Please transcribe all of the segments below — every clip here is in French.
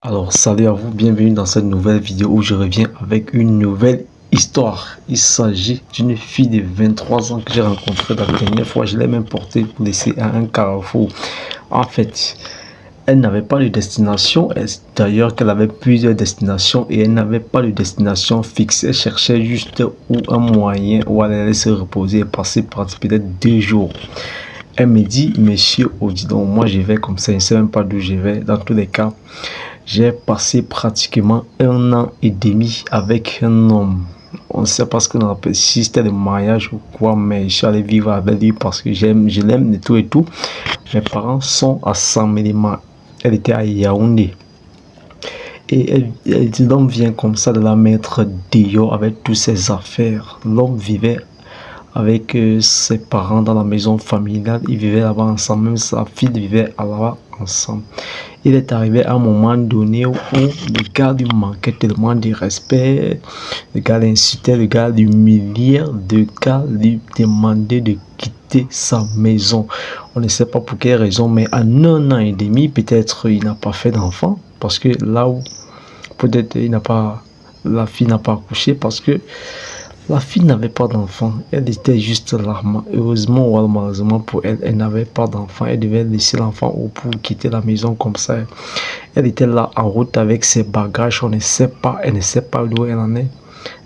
Alors, salut à vous, bienvenue dans cette nouvelle vidéo où je reviens avec une nouvelle histoire. Il s'agit d'une fille de 23 ans que j'ai rencontrée la dernière fois. Je l'ai même portée pour laisser à un carrefour. En fait, elle n'avait pas de destination. D'ailleurs, qu'elle avait plusieurs destinations et elle n'avait pas de destination fixe. Elle cherchait juste un moyen où elle allait se reposer et passer peut-être 2 jours. Elle me dit, monsieur Odidon, moi je vais comme ça, je ne sais même pas d'où je vais. Dans tous les cas, j'ai passé pratiquement 1 an et demi avec un homme. On ne sait pas ce qu'on appelle, si c'était le mariage ou quoi, mais je suis allé vivre avec lui parce que je l'aime et tout et tout. Mes parents sont à Saint-Médéma. Elle était à Yaoundé. Et l'homme vient comme ça de la mettre dehors avec toutes ses affaires. L'homme vivait avec ses parents dans la maison familiale. Ils vivaient là-bas ensemble. Même sa fille vivait là-bas ensemble. Il est arrivé à un moment donné où le gars lui manquait tellement de respect. Le gars l'insultait, le gars l'humiliait, le gars lui demandait de quitter sa maison. On ne sait pas pour quelle raison, mais en 1 an et demi, peut-être il n'a pas fait d'enfant. Parce que là où peut-être la fille n'a pas accouché parce que la fille n'avait pas d'enfant, elle était juste là. Heureusement ou malheureusement pour elle, elle n'avait pas d'enfant. Elle devait laisser l'enfant pour quitter la maison comme ça. Elle était là en route avec ses bagages, on ne sait pas, elle ne sait pas d'où elle en est.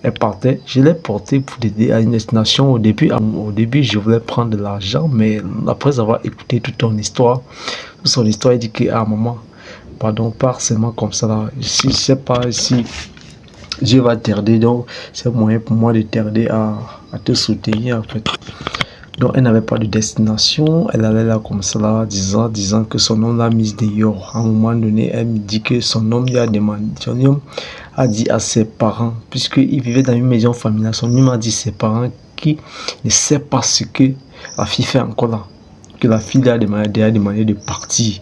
Elle partait, je l'ai portée pour l'aider à une destination. Au début, je voulais prendre de l'argent, mais après avoir écouté toute son histoire, elle dit que, ah maman, pardon, pas seulement comme ça là. Je ne sais pas si Dieu va t'aider, donc c'est un moyen pour moi de t'aider à te soutenir en fait. Donc elle n'avait pas de destination, elle allait là comme ça là, disant que son homme l'a mise dehors. À un moment donné, elle me dit que son homme lui a demandé, son homme a dit à ses parents, puisqu'il vivait dans une maison familiale, son homme a dit à ses parents qu'il ne sait pas ce que la fille fait encore là, que la fille lui a demandé de partir.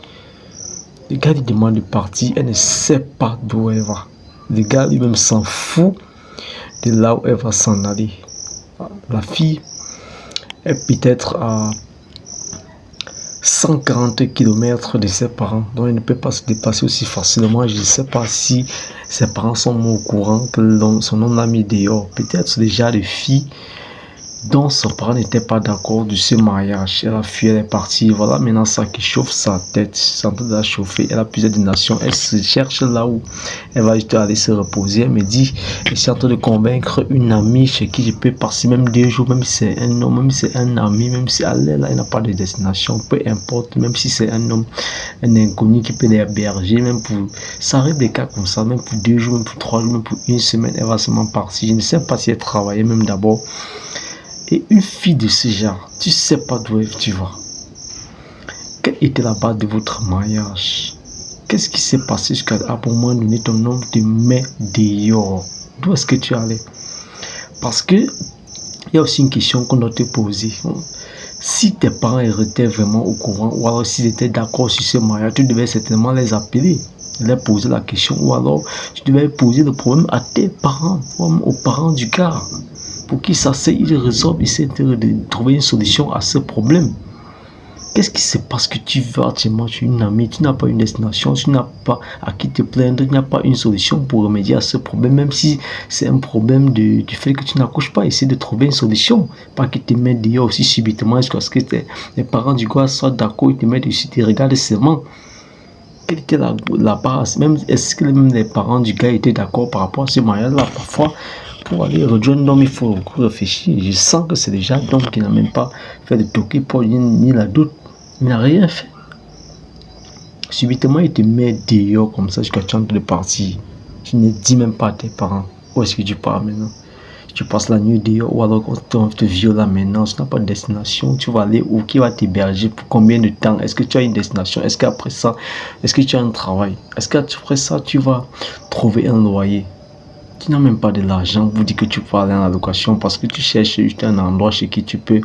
Le gars lui demande de partir, elle ne sait pas d'où elle va. Le gars lui-même s'en fout de là où elle va s'en aller. La fille est peut-être à 140 km de ses parents, donc elle ne peut pas se dépasser aussi facilement. Je ne sais pas si ses parents sont au courant que son homme l'a mis dehors. Peut-être déjà les filles dont son parent n'était pas d'accord de ce mariage. Elle a fui, elle est partie. Voilà maintenant ça qui chauffe sa tête. Ça en train de la chauffer. Elle a plusieurs nations. Elle se cherche là où elle va juste aller se reposer. Elle me dit, je suis en train de convaincre une amie chez qui je peux passer même 2 jours, même si c'est un homme, même si c'est un ami, même si elle est là, elle n'a pas de destination, peu importe, même si c'est un homme, un inconnu qui peut l'héberger, même pour, ça arrive des cas comme ça, même pour 2 jours, même pour 3 jours, même pour une semaine, elle va seulement partir. Je ne sais pas si elle travaillait même d'abord. Et une fille de ce genre, tu sais pas d'où tu vas. Quelle était la base de votre mariage? Qu'est-ce qui s'est passé jusqu'à un moment donné, ton homme te met dehors? D'où est-ce que tu allais? Parce que il y a aussi une question qu'on doit te poser. Si tes parents étaient vraiment au courant, ou alors s'ils étaient d'accord sur ce mariage, tu devais certainement les appeler, leur poser la question, ou alors tu devais poser le problème à tes parents, ou aux parents du gars, pour qu'ils s'asseyent, ils résolvent, essaient de trouver une solution à ce problème. Qu'est-ce qui se passe que tu vas actuellement sur une amie, tu n'as pas une destination, tu n'as pas à qui te plaindre, tu n'as pas une solution pour remédier à ce problème, même si c'est un problème du fait que tu n'accouches pas, essaie de trouver une solution, pas qu'ils te mettent dehors aussi subitement jusqu'à ce que les parents du gars soient d'accord, ils te mettent ici, tu regardes seulement. Quelle était la base, même est-ce que même les parents du gars étaient d'accord par rapport à ce mariage-là? Parfois, pour aller rejoindre l'homme, il faut réfléchir. Je sens que c'est déjà l'homme qui n'a même pas fait de toquer pour ni la doute. Il n'a rien fait. Subitement, il te met dehors comme ça jusqu'à tu es en train de partir. Tu ne dis même pas à tes parents où est-ce que tu pars maintenant. Tu passes la nuit dehors ou alors on te viole là maintenant. Tu n'as pas de destination. Tu vas aller où? Qui va t'héberger? Pour combien de temps? Est-ce que tu as une destination? Est-ce qu'après ça, est-ce que tu as un travail? Est-ce qu'après ça, tu vas trouver un loyer? Tu n'as même pas de l'argent pour dire que tu vas aller en allocation parce que tu cherches juste un endroit chez qui tu peux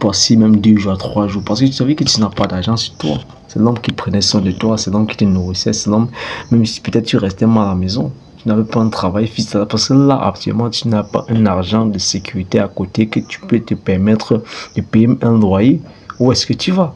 passer même 2 jours à 3 jours parce que tu savais que tu n'as pas d'argent sur toi. C'est l'homme qui prenait soin de toi, c'est l'homme qui te nourrissait, c'est l'homme, même si peut-être tu restais mal à la maison, tu n'avais pas un travail fixe parce que là actuellement tu n'as pas un argent de sécurité à côté que tu peux te permettre de payer un loyer. Où est-ce que tu vas?